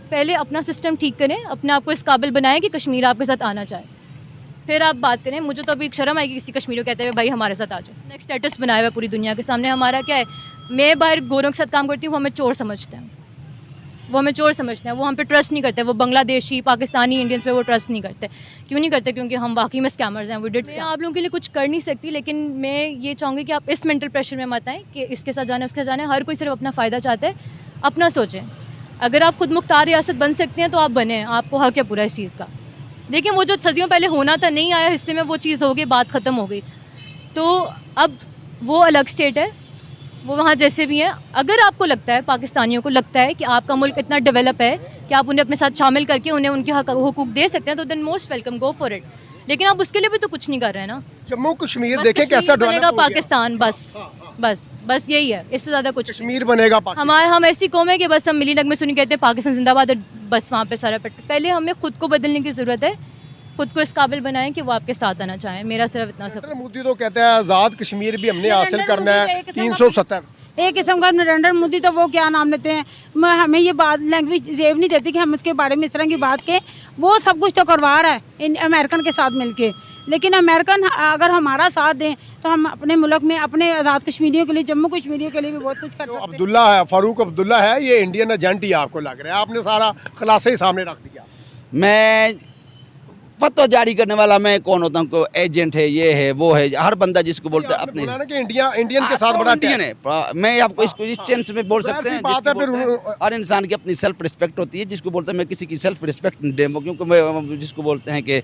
पहले अपना सिस्टम ठीक करें, अपने आप को इस काबिल बनाएं कि कश्मीर आपके साथ आना चाहे, फिर आप बात करें। मुझे तो अभी शर्म आएगी किसी कश्मीरी को कहते हुए भाई हमारे साथ आ जाओ। नेक्स्ट स्टेटस बनाया हुआ है पूरी दुनिया के सामने। हमारा क्या है, मैं बाहर गोरों के साथ काम करती हूँ, वो हमें चोर समझते हैं, वो हमें चोर समझते हैं, वो हम पे ट्रस्ट नहीं करते। वो बांग्लादेशी, पाकिस्तानी, इंडियंस पे वो ट्रस्ट नहीं करते। क्यों नहीं करते? क्योंकि हम वाकई में स्कैमर्स हैं। वो डिड मैं आप लोगों के लिए कुछ कर नहीं सकती, लेकिन मैं ये चाहूँगी कि आप इस मेंटल प्रेशर में मत आएँ कि इसके साथ जाना है, उसके साथ जाना है। हर कोई सिर्फ अपना फ़ायदा चाहता है, अपना सोचें। अगर आप खुद मुख्तार रियासत बन सकते हैं तो आप बने, आपको हक है पूरा इस चीज़ का। देखिए वो जो सदियों पहले होना था, नहीं आया हिस्से में, वो चीज़ हो गई, बात ख़त्म हो गई। तो अब वो अलग स्टेट है, वो वहाँ जैसे भी हैं। अगर आपको लगता है, पाकिस्तानियों को लगता है कि आपका मुल्क इतना डेवलप है कि आप उन्हें अपने साथ शामिल करके उन्हें उनके हुकूक दे सकते हैं, तो then most welcome, go for it. लेकिन आप उसके लिए भी तो कुछ नहीं कर रहे हैं ना। जम्मू कश्मीर देखें कैसा बनेगा पाकिस्तान, बस यही है, इससे ज़्यादा कुछ कश्मीर बनेगा पाकिस्तान। हम ऐसी कौम है कि बस हम मिली नगमे सुनी कहते हैं पाकिस्तान जिंदाबाद, बस वहाँ पे सारा पहले हमें खुद को बदलने की ज़रूरत है, खुद को इस काबिल बनाएं कि वो आपके साथ आना चाहें। मेरा सिर्फ इतना सब। मोदी तो कहते हैं आज़ाद कश्मीर भी हमने हासिल करना है, 370। एक किस्म का नरेंद्र मोदी तो वो क्या नाम लेते हैं, हमें ये बात लैंग्वेज जेब नहीं देती कि हम उसके बारे में इस तरह की बात के। वो सब कुछ तो करवा रहा है इन अमेरिकन के साथ मिलके, लेकिन अमेरिकन अगर हमारा साथ दें तो हम अपने मुल्क में अपने आज़ाद कश्मीरियों के लिए, जम्मू कश्मीरियों के लिए भी बहुत कुछ कर सकते हैं। अब्दुल्ला है, फारूक अब्दुल्ला है, ये इंडियन एजेंट ही आपको लग रहा है? आपने सारा खुलासा ही सामने रख दिया। मैं फतवा जारी करने वाला मैं कौन होता हूँ? को एजेंट है, ये है, वो है, हर बंदा जिसको बोलते हैं अपने कि इंडियन के साथ बड़ा इंडियन है। मैं आपको इसको इस सेंस में बोल सकते हैं, हर इंसान की अपनी सेल्फ रिस्पेक्ट होती है। जिसको बोलते हैं मैं किसी की सेल्फ रिस्पेक्ट नहीं दे, क्योंकि मैं जिसको बोलते हैं कि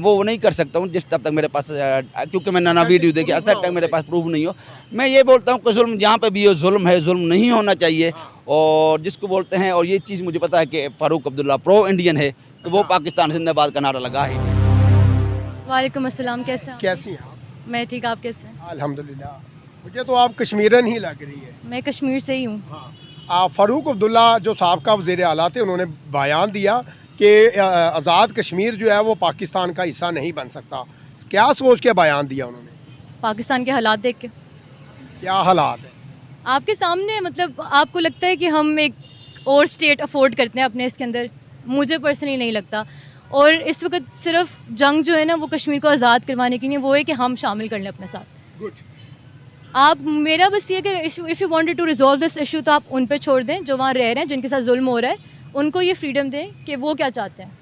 वो नहीं कर सकता हूँ जिस तब तक मेरे पास, क्योंकि मैं नाना वीडियो देखी तब तक मेरे पास प्रूफ नहीं हो। मैं ये बोलता हूँ कि जुल्म जहाँ पे भी हो जुल्म है, जुल्म नहीं होना चाहिए। और जिसको बोलते हैं, और ये चीज़ मुझे पता है कि फारूक अब्दुल्ला प्रो इंडियन है, तो वो पाकिस्तान जिंदाबाद का नारा लगा है। वालेकुम अस्सलाम, कैसे हैं? कैसी हैं आप? मैं ठीक, आप कैसे हैं? अल्हम्दुलिल्लाह। मुझे तो आप कश्मीरन ही लग रही है। मैं कश्मीर से ही हूँ। हाँ, फारूक अब्दुल्ला जो साबका वज़ीर आला थे, उन्होंने बयान दिया कि आज़ाद कश्मीर जो है वो पाकिस्तान का हिस्सा नहीं बन सकता। क्या सोच के बयान दिया उन्होंने? पाकिस्तान के हालात देख के। क्या हालात है आपके सामने? मतलब आपको लगता है कि हम एक और स्टेट अफोर्ड करते हैं अपने इसके अंदर? मुझे पर्सनली नहीं लगता। और इस वक्त सिर्फ जंग जो है ना वो कश्मीर को आज़ाद करवाने की नहीं, वो है कि हम शामिल कर लें अपने साथ। आप, मेरा बस ये कि if you wanted to resolve this issue, तो आप उन पे छोड़ दें जो वहाँ रह रहे हैं, जिनके साथ जुल्म हो रहा है, उनको ये फ्रीडम दें कि वो क्या चाहते हैं,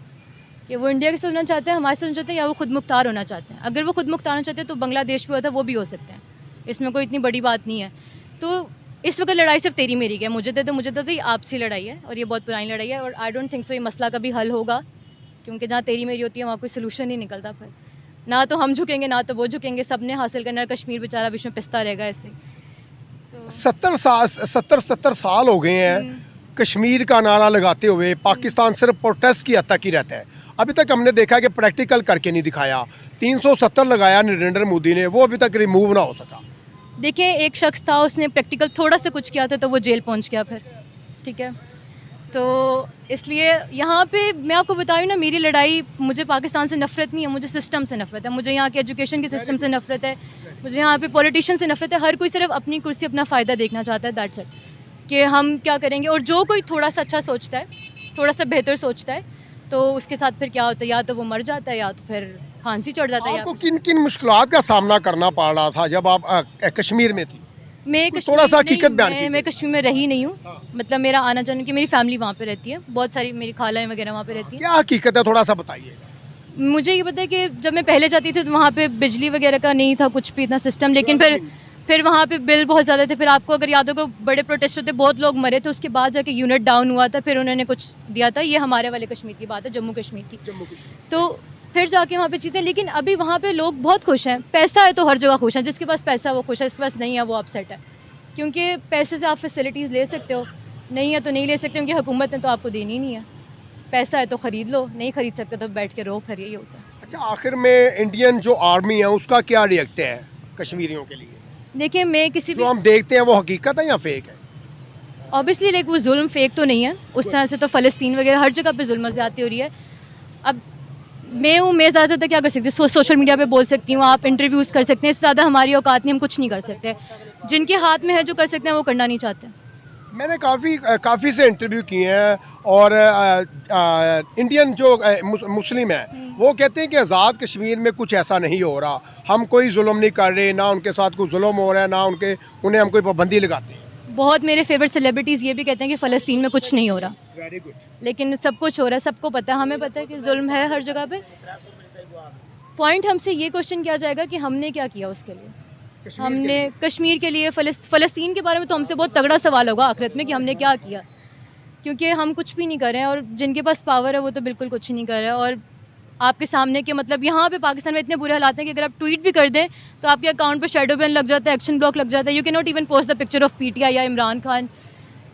कि वो इंडिया के साथ होना चाहते हैं, हमारे साथ होना चाहते हैं, या वो खुद मुख्तार होना चाहते हैं। अगर वो खुद मुख्तार होना चाहते हैं तो बांग्लादेश भी होता है, वो भी हो सकते हैं, इसमें कोई इतनी बड़ी बात नहीं है। तो इस वक्त लड़ाई सिर्फ तेरी मेरी है, मुझे तो ये आपसी लड़ाई है, और ये बहुत पुरानी लड़ाई है। और आई डोंट थिंक सो ये मसला कभी हल होगा, क्योंकि जहाँ तेरी मेरी होती है वहाँ कोई सोल्यूशन नहीं निकलता। फिर ना तो हम झुकेंगे ना तो वो झुकेंगे, सब ने हासिल करना है, कश्मीर बेचारा बीच में पिसता रहेगा ऐसे। तो 70 साल हो गए हैं कश्मीर का नारा लगाते हुए। पाकिस्तान सिर्फ प्रोटेस्ट की हद तक ही रहता है। अभी तक हमने देखा कि प्रैक्टिकल करके नहीं दिखाया। 370 लगाया नरेंद्र मोदी ने, वो अभी तक रिमूव ना हो सका। देखिए, एक शख्स था, उसने प्रैक्टिकल थोड़ा सा कुछ किया था तो वो जेल पहुंच गया फिर, ठीक है। तो इसलिए यहाँ पे मैं आपको बताऊँ ना, मेरी लड़ाई, मुझे पाकिस्तान से नफ़रत नहीं है, मुझे सिस्टम से नफ़रत है, मुझे यहाँ के एजुकेशन के सिस्टम से नफ़रत है, मुझे यहाँ पे पॉलिटिशियन से नफ़रत है। हर कोई सिर्फ अपनी कुर्सी, अपना फ़ायदा देखना चाहता है, दैट्स इट, कि हम क्या करेंगे। और जो कोई थोड़ा सा अच्छा सोचता है, थोड़ा सा बेहतर सोचता है, तो उसके साथ फिर क्या होता है, या तो वो मर जाता है या तो फिर फांसी चढ़ जाता है। आपको किन किन मुश्किलात का सामना करना पड़ रहा था जब आप कश्मीर में थी? मैं थोड़ा सा हकीकत बयान कीजिए। मैं कश्मीर में रही नहीं हूँ। मतलब मेरा आना जाना, कि मेरी फैमिली वहाँ पे रहती है, बहुत सारी मेरी खालाएं वगैरह वहाँ पे रहती हैं। क्या हकीकत है, थोड़ा सा बताइए। मुझे ये पता है कि जब मैं पहले जाती थी तो वहाँ पे बिजली वगैरह का नहीं था कुछ भी इतना सिस्टम, लेकिन फिर वहाँ पे बिल बहुत ज़्यादा थे। फिर आपको अगर याद होगा, बड़े प्रोटेस्ट होते, बहुत लोग मरे थे, उसके बाद जाके यूनिट डाउन हुआ था, फिर उन्होंने कुछ दिया था। ये हमारे वाले कश्मीर की बात है, जम्मू कश्मीर की। तो फिर जाके वहाँ पे चीज़ें, लेकिन अभी वहाँ पे लोग बहुत खुश हैं। पैसा है तो हर जगह खुश हैं, जिसके पास पैसा है वो खुश है, जिसके पास नहीं है वो अपसेट है। क्योंकि पैसे से आप फैसिलिटीज़ ले सकते हो, नहीं है तो नहीं ले सकते, क्योंकि हुकूमत ने तो आपको देनी नहीं है। पैसा है तो ख़रीद लो, नहीं ख़रीद सकते तो बैठ के रो, फिर यही होता है। अच्छा, आखिर में इंडियन जो आर्मी है उसका क्या रिएक्ट है कश्मीरियों के लिए? देखिए, मैं किसी भी, जो हम देखते हैं वो हकीकत है या फेक है? ऑब्वियसली लाइक वो जुल्म फेक तो नहीं है उस तरह से। तो फ़लस्तीन वगैरह हर जगह पे जुल्म ज़्यादती हो रही है। अब मैं ज़्यादा क्या कर सकती हूँ, सोशल मीडिया पे बोल सकती हूँ, आप इंटरव्यूज़ कर सकते हैं, इससे ज़्यादा हमारी औकात नहीं, हम कुछ नहीं कर सकते। जिनके हाथ में है जो कर सकते हैं वो करना नहीं चाहते। मैंने काफ़ी से इंटरव्यू किए हैं और इंडियन जो मुस्लिम हैं वो कहते हैं कि आज़ाद कश्मीर में कुछ ऐसा नहीं हो रहा, हम कोई जुल्म नहीं कर रहे, ना उनके साथ कोई जुल्म हो रहा है, ना उन्हें हम कोई पाबंदी लगाते हैं। बहुत मेरे फेवरेट सेलिब्रिटीज़ ये भी कहते हैं कि फ़लस्तीन में कुछ नहीं हो रहा, वेरी गुड। लेकिन सब कुछ हो रहा है, सबको पता है, हमें पता है कि जुल्म है हर जगह पे। पॉइंट हमसे ये क्वेश्चन किया जाएगा कि हमने क्या किया उसके लिए, हमने कश्मीर के लिए, फ़लस्तीन के बारे में तो हमसे बहुत तगड़ा सवाल होगा आखिरत में कि हमने क्या किया, क्योंकि हम कुछ भी नहीं कर रहे हैं और जिनके पास पावर है वो तो बिल्कुल कुछ नहीं कर रहे हैं। और आपके सामने के मतलब यहाँ पे पाकिस्तान में इतने बुरे हालात हैं कि अगर आप ट्वीट भी कर दें तो आपके अकाउंट पे शैडो बैन लग जाता है, एक्शन ब्लॉक लग जाता है, you can not even post the picture of PTI या इमरान खान,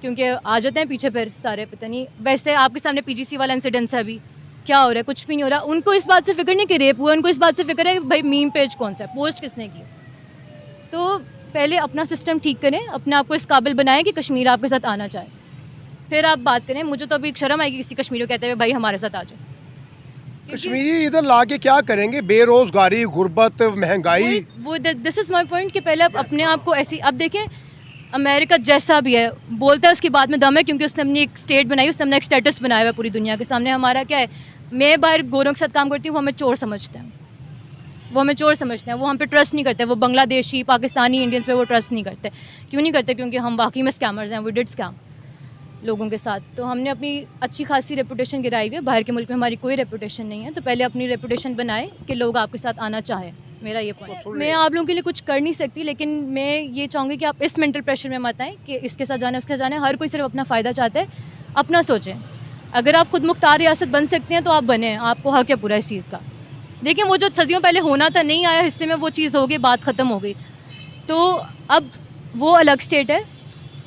क्योंकि आ जाते हैं पीछे फिर सारे, पता नहीं। वैसे आपके सामने PGC वाला इंसिडेंस है, अभी क्या हो रहा है, कुछ भी नहीं हो रहा। उनको इस बात से फिक्र नहीं कि रेप हुआ, उनको इस बात से फिक्र है कि भाई मीम पेज कौन सा है, पोस्ट किसने की। तो पहले अपना सिस्टम ठीक करें, अपने आप को इस काबिल बनाएं कि कश्मीर आपके साथ आना चाहे, फिर आप बात करें। मुझे तो अभी शर्म आएगी किसी कश्मीरी को कहते हुए भाई हमारे साथ आ जाओ। कश्मीरी इधर ला के क्या करेंगे, बेरोजगारी, गुर्बत, महंगाई, वो दिस इज़ माई पॉइंट कि पहले आप अपने आप को ऐसी, अब देखें अमेरिका जैसा भी है बोलता है उसकी बात में दम है, क्योंकि उसने अपनी एक स्टेट बनाई, उसने अपना एक स्टेटस बनाया हुआ है पूरी दुनिया के सामने। हमारा क्या है, मैं बाहर गोरों के साथ काम करती हूँ, वो हमें चोर समझते हैं, वो हमें चोर समझते हैं, वो हम पे ट्रस्ट नहीं करते, वो बांग्लादेशी, पाकिस्तानी, इंडियंस पे वो ट्रस्ट नहीं करते। क्यों नहीं करते? क्योंकि हम वाकई में स्कैमर्स हैं, वो डिड स्कैम लोगों के साथ। तो हमने अपनी अच्छी खासी रेपुटेशन गिराई हुई है, बाहर के मुल्क में हमारी कोई रेपुटेशन नहीं है। तो पहले अपनी रेपुटेशन बनाए कि लोग आपके साथ आना चाहे, मेरा ये पॉइंट। मैं आप लोगों के लिए कुछ कर नहीं सकती, लेकिन मैं ये चाहूँगी कि आप इस मेंटल प्रेशर में मत आएँ कि इसके साथ जाना, उसके साथ जाना है। हर कोई सिर्फ अपना फ़ायदा चाहता है, अपना सोचें। अगर आप खुद मुख्तार रियासत बन सकते हैं तो आप बने, आपको हक है पूरा इस चीज़ का। देखिए वो जो सदियों पहले होना था, नहीं आया हिस्से में, वो चीज़ हो गई, बात ख़त्म हो गई। तो अब वो अलग स्टेट है,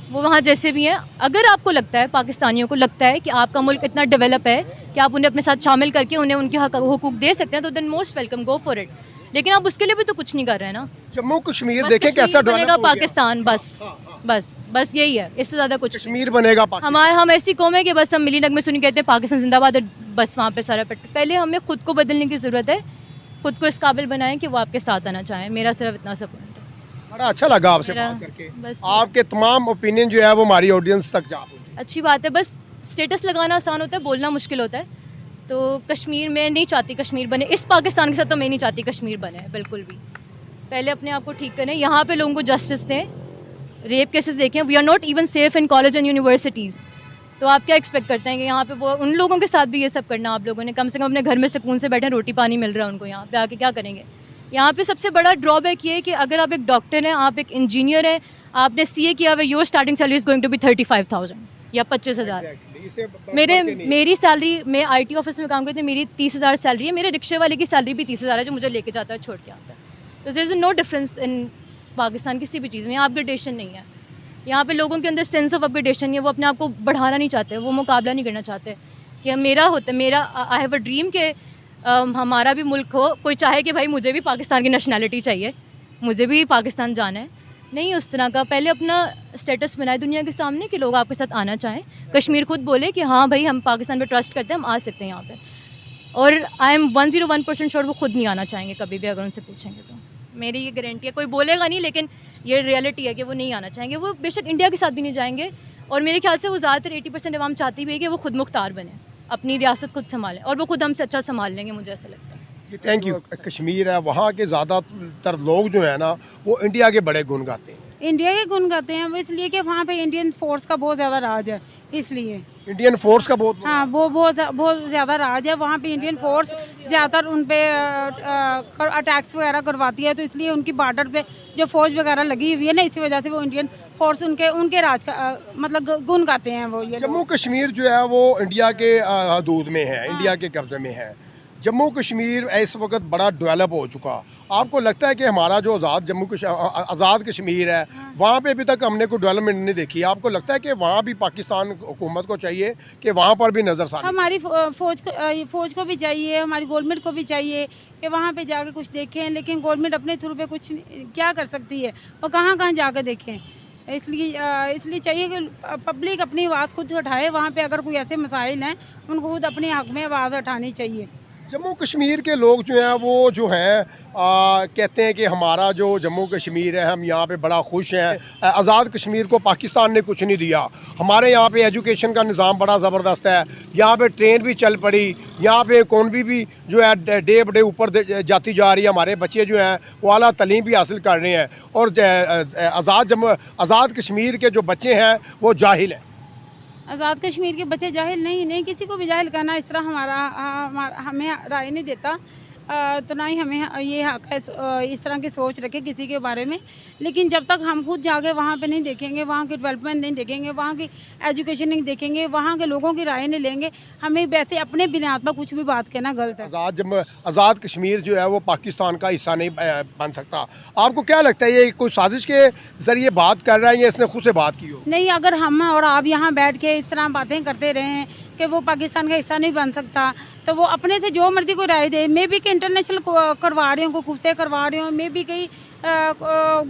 वो वहाँ जैसे भी हैं। अगर आपको लगता है, पाकिस्तानियों को लगता है कि आपका मुल्क इतना डेवलप है कि आप उन्हें अपने साथ शामिल करके उन्हें उनके हुकूक दे सकते हैं, तो then most welcome, go for it. लेकिन आप उसके लिए भी तो कुछ नहीं कर रहे हैं ना। जम्मू कश्मीर देखें कैसा बनेगा पाकिस्तान, बस यही है, इससे ज़्यादा कुछ कश्मीर बनेगा पाकिस्तान। हम ऐसी कौम है कि बस हम मिली नगमे सुनी कहते हैं पाकिस्तान जिंदाबाद, बस वहाँ पे सारा पहले हमें खुद को बदलने की ज़रूरत है, खुद को इस काबिल बनाएं कि वो आपके साथ आना चाहें। मेरा सिर्फ इतना सा पॉइंट है। बड़ा अच्छा लगा आपसे बात करके, बस आपके तमाम ओपिनियन जो है वो हमारी ऑडियंस तक जा पहुंचे। अच्छी बात है, बस स्टेटस लगाना आसान होता है, बोलना मुश्किल होता है। तो कश्मीर में नहीं चाहती कश्मीर बने, इस पाकिस्तान के साथ तो मैं नहीं चाहती कश्मीर बने बिल्कुल भी। पहले अपने आप को ठीक करें, यहाँ पे लोगों को जस्टिस दें। रेप केसेस देखें, we are not even safe in college and universities. तो आप क्या एक्सपेक्ट करते हैं कि यहाँ पे वो उन लोगों के साथ भी ये सब करना? आप लोगों ने कम से कम अपने घर में सुकून से बैठे, रोटी पानी मिल रहा है उनको, यहाँ पे आके क्या करेंगे? यहाँ पे सबसे बड़ा ड्रॉबैक ये है कि अगर आप एक डॉक्टर हैं, आप एक इंजीनियर हैं, आपने CA किया हुआ, your starting salary is going to be 35,000 या 25,000। मेरी सैलरी, मैं IT ऑफिस में काम करती हूँ, मेरी 30,000 सैलरी है। मेरे रिक्शे वाले की सैलरी भी 30,000 है, जो मुझे लेके जाता है, छोड़ के आता है। तो there is no difference in Pakistan किसी भी चीज़ में। यहाँ अपग्रेडेशन नहीं है, यहाँ पे लोगों के अंदर सेंस ऑफ अपग्रेडेशन नहीं है। वो अपने आप को बढ़ाना नहीं चाहते, वो मुकाबला नहीं करना चाहते कि मेरा आई हैव अ ड्रीम कि हमारा भी मुल्क हो। कोई चाहे कि भाई मुझे भी पाकिस्तान की नेशनैलिटी चाहिए, मुझे भी पाकिस्तान जाना है, नहीं उस तरह का। पहले अपना स्टेटस बनाए दुनिया के सामने कि लोग आपके साथ आना चाहें। कश्मीर खुद बोले कि हाँ भाई हम पाकिस्तान पे ट्रस्ट करते हैं, हम आ सकते हैं यहाँ पे। और आई एम 101% श्योर वो खुद नहीं आना चाहेंगे कभी भी, अगर उनसे पूछेंगे तो। मेरी ये गारंटी है, कोई बोलेगा नहीं, लेकिन ये रियलिटी है कि वो नहीं आना चाहेंगे। वो बेशक इंडिया के साथ भी नहीं जाएंगे, और मेरे ख्याल से वो ज़्यादातर 80% अवाम चाहती भी है कि वो खुद मुख्तार बने, अपनी रियासत खुद संभालें, और वो खुद हमसे अच्छा संभाल लेंगे, मुझे ऐसा लगता है। Thank you. कश्मीर है, वहाँ के ज़्यादातर लोग जो है ना वो इंडिया के बड़े गुण गाते हैं, इंडिया के गुण गाते हैं, वो इसलिए कि वहाँ पे इंडियन फोर्स का बहुत ज़्यादा राज है, इसलिए इंडियन फोर्स का बहुत, हाँ वो बहुत ज़्यादा राज है वहाँ पे। इंडियन फोर्स ज़्यादातर उन पे अटैक्स वगैरह करवाती है, तो इसलिए उनकी बॉर्डर पे जो फौज वगैरह लगी हुई है ना, इसी वजह से वो इंडियन फोर्स उनके राज का मतलब गुण गाते हैं वो। ये जम्मू कश्मीर जो है वो इंडिया के हदूद में है, इंडिया के कब्जे में है। जम्मू कश्मीर इस वक्त बड़ा डेवलप हो चुका। आपको लगता है कि हमारा जो आज़ाद कश्मीर है वहाँ पे अभी तक हमने कोई डेवलपमेंट नहीं देखी? आपको लगता है कि वहाँ भी पाकिस्तान हुकूमत को चाहिए कि वहाँ पर भी नज़रसानी? हमारी फौज को भी चाहिए, हमारी गवर्नमेंट को भी चाहिए कि वहाँ पे जाके कुछ देखें, लेकिन गवर्नमेंट अपने थ्रू पे कुछ क्या कर सकती है, वो कहाँ जाकर देखें। इसलिए चाहिए कि पब्लिक अपनी आवाज़ खुद उठाए। वहाँ पे अगर कोई ऐसे मसाइल हैं, उनको खुद अपने हक़ में आवाज़ उठानी चाहिए। जम्मू कश्मीर के लोग जो हैं वो जो हैं कहते हैं कि हमारा जो जम्मू कश्मीर है हम यहाँ पे बड़ा खुश हैं, आज़ाद कश्मीर को पाकिस्तान ने कुछ नहीं दिया, हमारे यहाँ पे एजुकेशन का निज़ाम बड़ा ज़बरदस्त है, यहाँ पे ट्रेन भी चल पड़ी, यहाँ पे इकॉनमी भी जो है डे ब डे ऊपर जाती जा रही है, हमारे बच्चे जो हैं वो आला तलीम भी हासिल कर रहे हैं और आज़ाद कश्मीर के जो बच्चे हैं वो जाहिल हैं। आज़ाद कश्मीर के बच्चे जाहिल नहीं किसी को भी जाहिल करना इस तरह हमें राय नहीं देता, तो ना ही हमें ये हक है इस तरह की सोच रखे किसी के बारे में। लेकिन जब तक हम खुद जाके वहाँ पे नहीं देखेंगे, वहाँ की डेवलपमेंट नहीं देखेंगे, वहाँ की एजुकेशन नहीं देखेंगे, वहाँ के लोगों की राय नहीं लेंगे, हमें वैसे अपने बिना पर कुछ भी बात कहना गलत है। आज़ाद कश्मीर जो है वो पाकिस्तान का हिस्सा नहीं बन सकता। आपको क्या लगता है ये कोई साजिश के ज़रिए बात कर रहा है या इसने खुद से बात की हो? नहीं, अगर हम और आप यहाँ बैठ के इस तरह बातें करते रहें कि वो पाकिस्तान का हिस्सा नहीं बन सकता, तो वो अपने से जो मर्जी को राय दे। मे भी कि इंटरनेशनल करवा रहे हो, को कुफ्ते करवा रहे हो, मे भी कहीं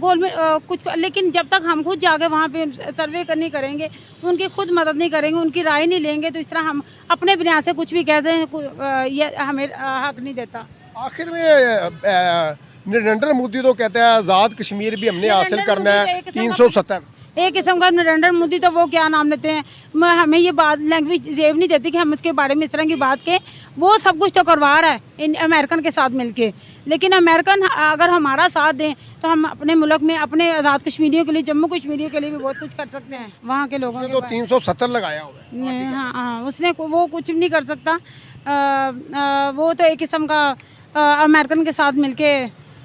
गोल में कुछ, लेकिन जब तक हम खुद जाके वहाँ पे सर्वे नहीं करेंगे, उनकी खुद मदद नहीं करेंगे, उनकी राय नहीं लेंगे, तो इस तरह हम अपने बिना से कुछ भी कहते हैं ये हमें हक नहीं देता। आखिर में नरेंद्र मोदी तो कहते हैं आज़ाद कश्मीर भी हमने हासिल करना है 370। एक किस्म का नरेंद्र मोदी तो वो क्या नाम लेते हैं, हमें ये बात लैंग्वेज जेब नहीं देती कि हम उसके बारे में इस तरह की बात के। वो सब कुछ तो करवा रहा है अमेरिकन के साथ मिलके, लेकिन अमेरिकन अगर हमारा साथ दें तो हम अपने मुल्क में अपने आज़ाद कश्मीरियों के लिए, जम्मू कश्मीरियों के लिए भी बहुत कुछ कर सकते हैं। वहाँ के लोगों ने तो 370 लगाया हुआ है। हाँ, उसने वो कुछ नहीं कर सकता। वो तो एक किस्म का अमेरिकन के साथ मिलके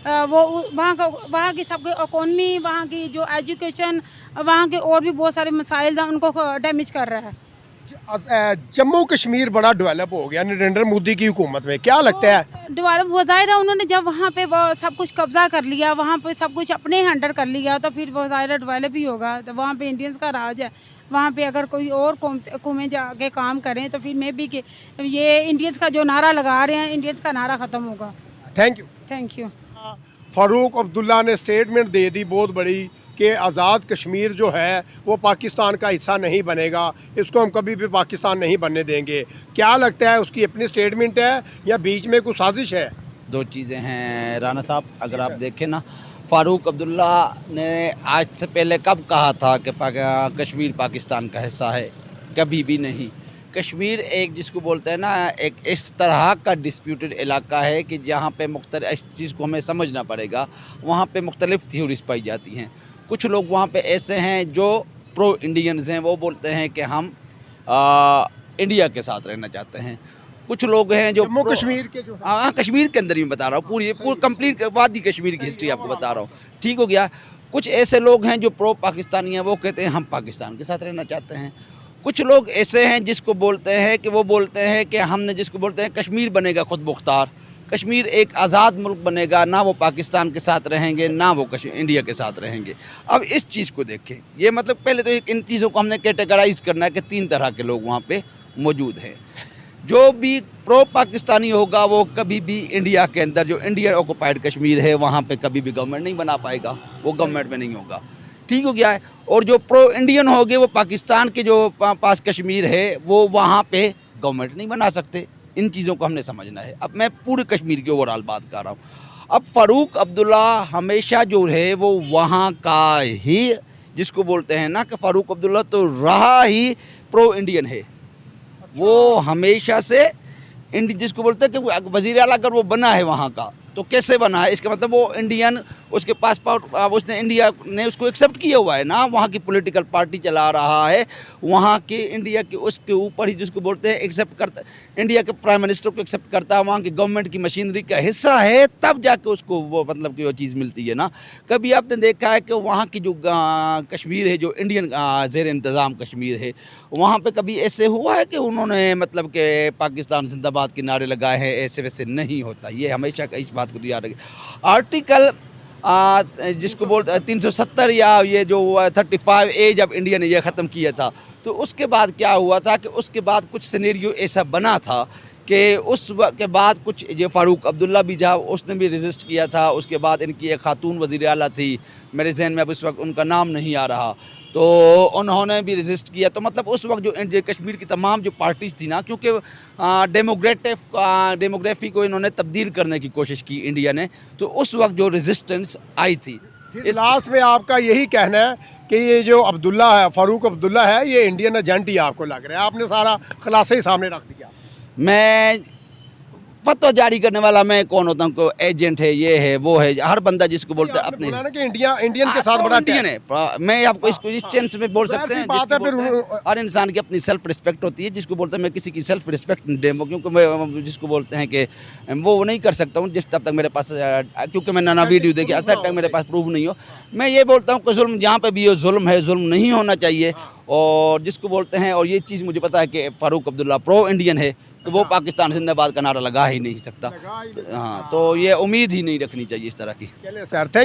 वो वहाँ की सब इकॉनमी, वहाँ की जो एजुकेशन, वहाँ के और भी बहुत सारे मसाइल हैं उनको डैमेज कर रहा है। जम्मू कश्मीर बड़ा डेवलप हो गया नरेंद्र मोदी की हुकूमत में, क्या लगता है? डेवलप हो जाएगा, उन्होंने जब वहाँ पे वो सब कुछ कब्जा कर लिया, वहाँ पे सब कुछ अपने अंडर कर लिया, तो फिर वो ज़ाहिर डेवलप ही होगा। तो वहाँ पे इंडियंस का राज है, वहाँ पे अगर कोई और कौमें जाके काम करें तो फिर मे भी कि ये इंडियंस का जो नारा लगा रहे हैं, इंडियंस का नारा ख़त्म होगा। Thank you. फ़ारूक अब्दुल्ला ने स्टेटमेंट दे दी बहुत बड़ी कि आज़ाद कश्मीर जो है वो पाकिस्तान का हिस्सा नहीं बनेगा, इसको हम कभी भी पाकिस्तान नहीं बनने देंगे। क्या लगता है, उसकी अपनी स्टेटमेंट है या बीच में कोई साजिश है? दो चीज़ें हैं राना साहब, अगर आप देखें ना, फ़ारूक अब्दुल्ला ने आज से पहले कब कहा था कि कश्मीर पाकिस्तान का हिस्सा है? कभी भी नहीं। कश्मीर एक जिसको बोलते हैं ना, एक इस तरह का डिस्प्यूटेड इलाका है कि जहाँ पे इस चीज़ को हमें समझना पड़ेगा, वहाँ पे मुख्तलिफ थ्योरीज पाई जाती हैं। कुछ लोग वहाँ पे ऐसे हैं जो प्रो इंडियंस हैं, वो बोलते हैं कि हम इंडिया के साथ रहना चाहते हैं। कुछ लोग हैं जो जम्मू कश्मीर के जो, हाँ, कश्मीर के अंदर ही बता रहा हूँ, पूरी कंप्लीट वादी कश्मीर की हिस्ट्री आपको बता रहा हूँ, ठीक हो गया। कुछ ऐसे लोग हैं जो प्रो पाकिस्तानी हैं, वो कहते हैं हम पाकिस्तान के साथ रहना चाहते हैं। कुछ लोग ऐसे हैं जिसको बोलते हैं कि वो बोलते हैं कि हमने, जिसको बोलते हैं कश्मीर बनेगा खुद मुख्तार, कश्मीर एक आज़ाद मुल्क बनेगा, ना वो पाकिस्तान के साथ रहेंगे ना वो इंडिया के साथ रहेंगे। अब इस चीज़ को देखें, ये मतलब पहले तो इन चीज़ों को हमने कैटेगराइज करना है कि 3 तरह के लोग वहाँ पे मौजूद हैं। जो भी प्रो पाकिस्तानी होगा वो कभी भी इंडिया के अंदर, जो इंडियन ऑक्युपाइड कश्मीर है, वहाँ पे कभी भी गवर्नमेंट नहीं बना पाएगा, वो गवर्नमेंट में नहीं होगा, ठीक हो गया है। और जो प्रो इंडियन होंगे, वो पाकिस्तान के जो पास कश्मीर है, वो वहाँ पे गवर्नमेंट नहीं बना सकते। इन चीज़ों को हमने समझना है। अब मैं पूरे कश्मीर की ओवरऑल बात कर रहा हूँ। अब फ़ारूक अब्दुल्ला हमेशा जो है वो वहाँ का ही, जिसको बोलते हैं ना कि फ़ारूक अब्दुल्ला तो रहा ही प्रो इंडियन है। वो हमेशा से जिसको बोलते हैं कि वज़ीर आला अगर वो बना है वहाँ का, तो कैसे बना है? इसका मतलब वो इंडियन, उसके पासपोर्ट, उसने इंडिया ने उसको एक्सेप्ट किया हुआ है ना, वहाँ की पॉलिटिकल पार्टी चला रहा है, वहाँ के इंडिया के उसके ऊपर ही, जिसको बोलते हैं एक्सेप्ट करता, इंडिया के प्राइम मिनिस्टर को एक्सेप्ट करता है, वहाँ की गवर्नमेंट की मशीनरी का हिस्सा है, तब जाके उसको वो मतलब कि वो चीज़ मिलती है ना। कभी आपने देखा है कि वहाँ की जो कश्मीर है, जो इंडियन ज़ेर इंतज़ाम कश्मीर है, वहाँ पे कभी ऐसे हुआ है कि उन्होंने मतलब कि पाकिस्तान जिंदाबाद के नारे लगाए हैं? ऐसे वैसे नहीं होता। ये हमेशा इस बात को याद रखें। आर्टिकल जिसको बोलते 370 या ये जो 35A जब इंडिया ने यह ख़त्म किया था, तो उसके बाद क्या हुआ था कि उसके बाद कुछ सिनेरियो ऐसा बना था कि उस वक्त के बाद कुछ जो फ़ारूक अब्दुल्ला भी था उसने भी रेजिस्ट किया था। उसके बाद इनकी एक खातून वज़ीर आला थी, मेरे जहन में अब इस वक्त उनका नाम नहीं आ रहा, तो उन्होंने भी रेजिस्ट किया। तो मतलब उस वक्त जो कश्मीर की तमाम जो पार्टीज़ थी ना, क्योंकि डेमोग्राफी को इन्होंने तब्दील करने की कोशिश की इंडिया ने, तो उस वक्त जो रेजिस्टेंस आई थी। इस लास्ट में आपका यही कहना है कि ये जो अब्दुल्ला है, फ़ारूक अब्दुल्ला है, ये इंडियन एजेंट ही आपको लग रहा है? आपने सारा खुलासा ही सामने रख दिया। मैं फतवा जारी करने वाला मैं कौन होता हूँ? को एजेंट है, ये है, वो है, हर बंदा जिसको बोलते हैं अपने कि इंडियन के साथ बड़ा इंडियन है। मैं आपको इसको इस चेंज में बोल सकते हैं, हर इंसान की अपनी सेल्फ रिस्पेक्ट होती है, जिसको बोलते हैं मैं किसी की सेल्फ रिस्पेक्ट नहीं दूँ, क्योंकि मैं जिसको बोलते हैं कि वो नहीं कर सकता हूँ जिस तब तक मेरे पास, क्योंकि मैंने ना वीडियो देखी तब तक मेरे पास प्रूफ नहीं हो। मैं ये बोलता हूँ कि जुल्म जहाँ पे भी हो जुल्म है, जुल्म नहीं होना चाहिए। और जिसको बोलते हैं, और ये चीज़ मुझे पता है कि फ़ारूक अब्दुल्ला प्रो इंडियन है, तो वो पाकिस्तान जिंदाबाद का नारा लगा ही नहीं सकता। हाँ, तो ये उम्मीद ही नहीं रखनी चाहिए इस तरह की। चलिए सर, थैंक यू।